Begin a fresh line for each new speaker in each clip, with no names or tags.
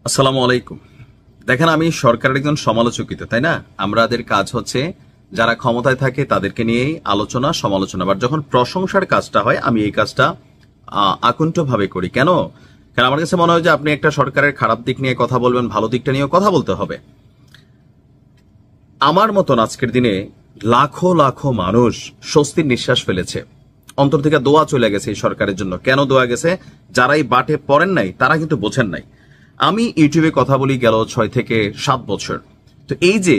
আসসালামু আলাইকুম। দেখেন, আমি সরকারের একজন সমালোচকিত, তাই না? আমাদের কাজ হচ্ছে যারা ক্ষমতায় থাকে তাদেরকে নিয়েই আলোচনা সমালোচনা, বাট যখন প্রশংসার কাজটা হয় আমি এই কাজটা আকুণ্ঠভাবে করি। কেন? কারণ আমার কাছে মনে হয় যে আপনি একটা সরকারের খারাপ দিক নিয়ে কথা বলবেন, ভালো দিকটা নিয়েও কথা বলতে হবে। আমার মতন আজকের দিনে লাখো লাখো মানুষ স্বস্তির নিঃশ্বাস ফেলেছে, অন্তর থেকে দোয়া চলে গেছে এই সরকারের জন্য। কেন দোয়া গেছে? যারাই বাটে পড়েন নাই তারা কিন্তু বোঝেন নাই। আমি ইউটিউবে কথা বলি গেল 6 থেকে 7 বছর। তো এই যে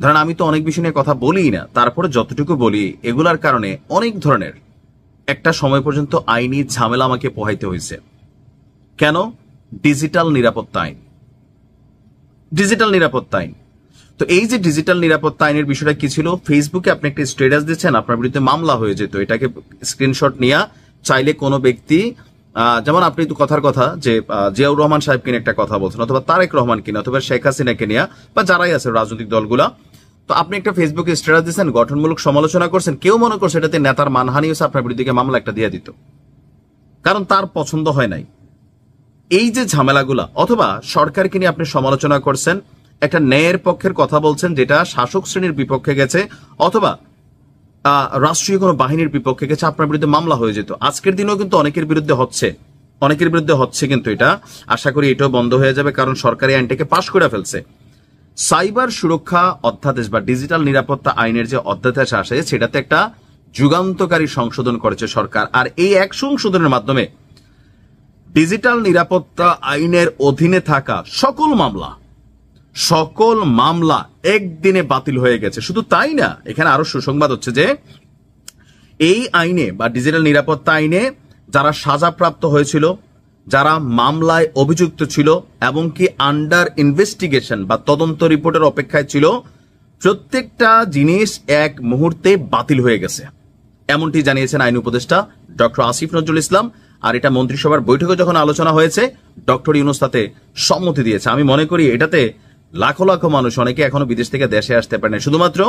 ধরেন, আমি তো অনেক বিষয় নিয়ে কথা বলি না, তারপরে যতটুকু বলি এগুলার কারণে অনেক ধরনের একটা সময় পর্যন্ত আইনি ঝামেলা আমাকে পোহাইতে হয়েছে। কেন? ডিজিটাল নিরাপত্তা আইন, ডিজিটাল নিরাপত্তা আইন। তো এই যে ডিজিটাল নিরাপত্তা আইনের বিষয়টা কি ছিল, ফেসবুকে আপনি একটা স্ট্যাটাস দিচ্ছেন, আপনার বিরুদ্ধে মামলা হয়ে যেত। এটাকে স্ক্রিনশট নিয়ে চাইলে কোনো ব্যক্তি, যেমন আপনি তো কথার কথা যে জিয়াউর রহমান সাহেবকে নিয়ে একটা কথা বলছেন, অথবা তারেক রহমান কিনা, অথবা শেখ হাসিনাকে নিয়ে, বা যারাই আছে রাজনৈতিক দলগুলা, তো আপনি একটা ফেসবুকে স্ট্যাটাস দিচ্ছেন, গঠনমূলক সমালোচনা করছেন, কেউ মনে করছে এটাতে নেতার মানহানি হচ্ছে, আপনার বিরুদ্ধে মামলা একটা দিয়ে দিত, কারণ তার পছন্দ হয় নাই। এই যে ঝামেলাগুলা, অথবা সরকারকে নিয়ে আপনি সমালোচনা করছেন, একটা ন্যায়ের পক্ষের কথা বলছেন যেটা শাসক শ্রেণীর বিপক্ষে গেছে, অথবা রাষ্ট্রীয় কোনো বাহিনীর বিপক্ষে গেছে, আপনার বিরুদ্ধে মামলা হয়ে যেত। আজকের দিনেও কিন্তু অনেকের বিরুদ্ধে হচ্ছে, কিন্তু এটা আশা করি এটাও বন্ধ হয়ে যাবে, কারণ সরকারি আইনটাকে পাশ করে ফেলছে। সাইবার সুরক্ষা অধ্যাদেশ বা ডিজিটাল নিরাপত্তা আইনের যে অধ্যাদেশ আসে, সেটাতে একটা যুগান্তকারী সংশোধন করেছে সরকার। আর এই এক সংশোধনের মাধ্যমে ডিজিটাল নিরাপত্তা আইনের অধীনে থাকা সকল মামলা একদিনে বাতিল হয়ে গেছে। শুধু তাই না, এখানে আরো সুসংবাদ হচ্ছে যে এই আইনে বা ডিজিটাল নিরাপত্তা আইনে যারা সাজাপ্রাপ্ত হয়েছিল, যারা মামলায় অভিযুক্ত ছিল, এবং কি আন্ডার ইনভেস্টিগেশন বা তদন্ত রিপোর্টের অপেক্ষায় ছিল, প্রত্যেকটা জিনিস এক মুহূর্তে বাতিল হয়ে গেছে, এমনটি জানিয়েছেন আইন উপদেষ্টা ডক্টর আসিফ নজরুল ইসলাম। আর এটা মন্ত্রিসভার বৈঠকে যখন আলোচনা হয়েছে, ডক্টর ইউনূস তাতে সম্মতি দিয়েছে। আমি মনে করি এটাতে লাখো লাখো মানুষ, অনেকে এখনো বিদেশ থেকে দেশে আসতে পারেন শুধুমাত্র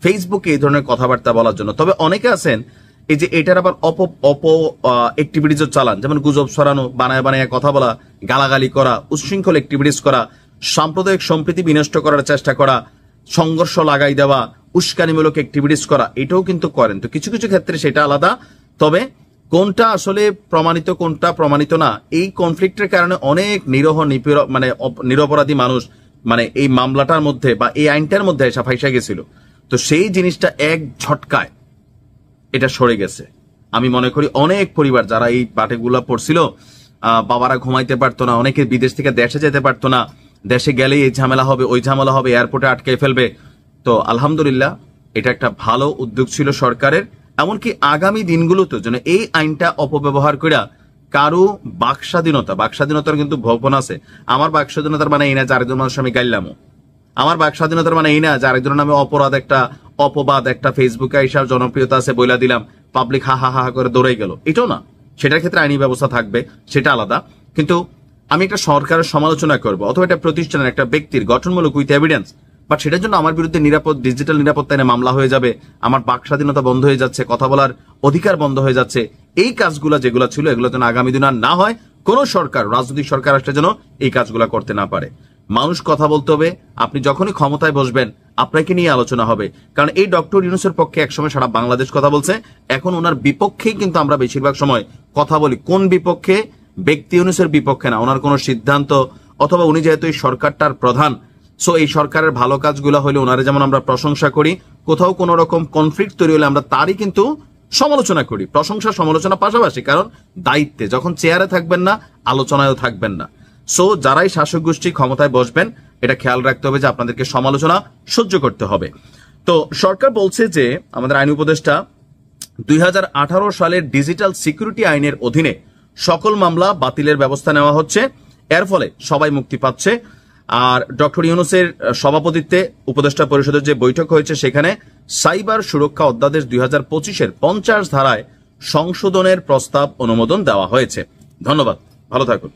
ফেসবুকে এই ধরনের কথাবার্তা বলার জন্য। তবে অনেকে আছেন এই যে এটার আবার অ্যাক্টিভিটিজও চালান, যেমন গুজব ছড়ানো, বানায় কথা বলা, গালাগালি করা, উচ্ছৃঙ্খল অ্যাক্টিভিটিস করা, সাম্প্রদায়িক সম্প্রীতি বিনষ্ট করার চেষ্টা করা, সংঘর্ষ লাগাই দেওয়া, উস্কানিমূলক অ্যাক্টিভিটিস করা, এটাও কিন্তু করেন। তো কিছু কিছু ক্ষেত্রে সেটা আলাদা, তবে কোনটা আসলে প্রমাণিত কোনটা প্রমাণিত না, এই কনফ্লিক্টের কারণে অনেক নিরপরাধী মানুষ এই মামলাটার মধ্যে বা এই আইনটার মধ্যে এসে ফাইসা গেছিল। তো সেই জিনিসটা এক ঝটকায় এটা সরে গেছে। আমি মনে করি অনেক পরিবার যারা এই বাটেগুলা পড়ছিল, বাবারা ঘুমাইতে পারতো না, অনেকে বিদেশ থেকে দেশে যেতে পারতো না, দেশে গেলেই এই ঝামেলা হবে ওই ঝামেলা হবে, এয়ারপোর্টে আটকে ফেলবে। তো আলহামদুলিল্লাহ, এটা একটা ভালো উদ্যোগ ছিল সরকারের। এমনকি আগামী দিনগুলোতে যেন এই আইনটা অপব্যবহার করে কারো বাকস্বাধীনতার কিন্তু ভবন আছে। আমার বাকস্বাধীনতার মানে এই না যে আরেকজন মানুষ আমি গাইলামও, আমার বাকস্বাধীনতার মানে এই না যে আরেকজনের নামে অপবাদ একটা ফেসবুকে আইসার জনপ্রিয়তা আছে বইলা দিলাম, পাবলিক হা হা হা করে দৌড়াই গেল, এটাও না। সেটার ক্ষেত্রে আইনি ব্যবস্থা থাকবে, সেটা আলাদা। কিন্তু আমি একটা সরকারের সমালোচনা করবো, অথবা একটা প্রতিষ্ঠানের, একটা ব্যক্তির গঠনমূলক উইথ এভিডেন্স, বাট সেটার জন্য আমার বিরুদ্ধে ডিজিটাল নিরাপত্তা আইনে মামলা হয়ে যাবে, আমার বাক স্বাধীনতা বন্ধ হয়ে যাচ্ছে, কথা বলার অধিকার বন্ধ হয়ে যাচ্ছে। এই কাজগুলো যেগুলো ছিল, এগুলো যেন আগামী দিন আর না হয়। কোন সরকার, রাজনৈতিক সরকার আসলে যেন এই কাজগুলো করতে না পারে। মানুষ কথা বলতে হবে। আপনি যখনই ক্ষমতায় বসবেন, আপনাকে নিয়ে আলোচনা হবে, কারণ এই ডক্টর ইউনূসের পক্ষে একসময় সারা বাংলাদেশ কথা বলছে, এখন ওনার বিপক্ষেই কিন্তু আমরা বেশিরভাগ সময় কথা বলি। কোন বিপক্ষে? ব্যক্তি ইউনূসের বিপক্ষে না, ওনার কোনো সিদ্ধান্ত, অথবা উনি যেহেতু এই সরকারটার প্রধান, সো এই সরকারের ভালো কাজগুলো হলে ওনারে যেমন আমরা প্রশংসা করি, কোথাও কোন রকম কনফ্লিক্ট তৈরি হলে আমরা তারই কিন্তু সমালোচনা করি, প্রশংসা সমালোচনা পাশাপাশি। কারণ দায়িত্বে যখন চেয়ারে থাকবেন না, আলোচনায়ও থাকবেন না। সো যারাই শাসক গোষ্ঠী ক্ষমতায় বসবেন, এটা খেয়াল রাখতে হবে যে আপনাদেরকে সমালোচনা সহ্য করতে হবে। তো সরকার বলছে যে আমাদের আইন উপদেষ্টা 2018 সালের ডিজিটাল সিকিউরিটি আইনের অধীনে সকল মামলা বাতিলের ব্যবস্থা নেওয়া হচ্ছে, এর ফলে সবাই মুক্তি পাচ্ছে। আর ডক্টর ইউনূসের সভাপতিত্বে উপদেষ্টা পরিষদের যে বৈঠক হয়েছে, সেখানে সাইবার সুরক্ষা অধ্যাদেশ 2025-এর 50 ধারায় সংশোধনের প্রস্তাব অনুমোদন দেওয়া হয়েছে। ধন্যবাদ, ভালো থাকুন।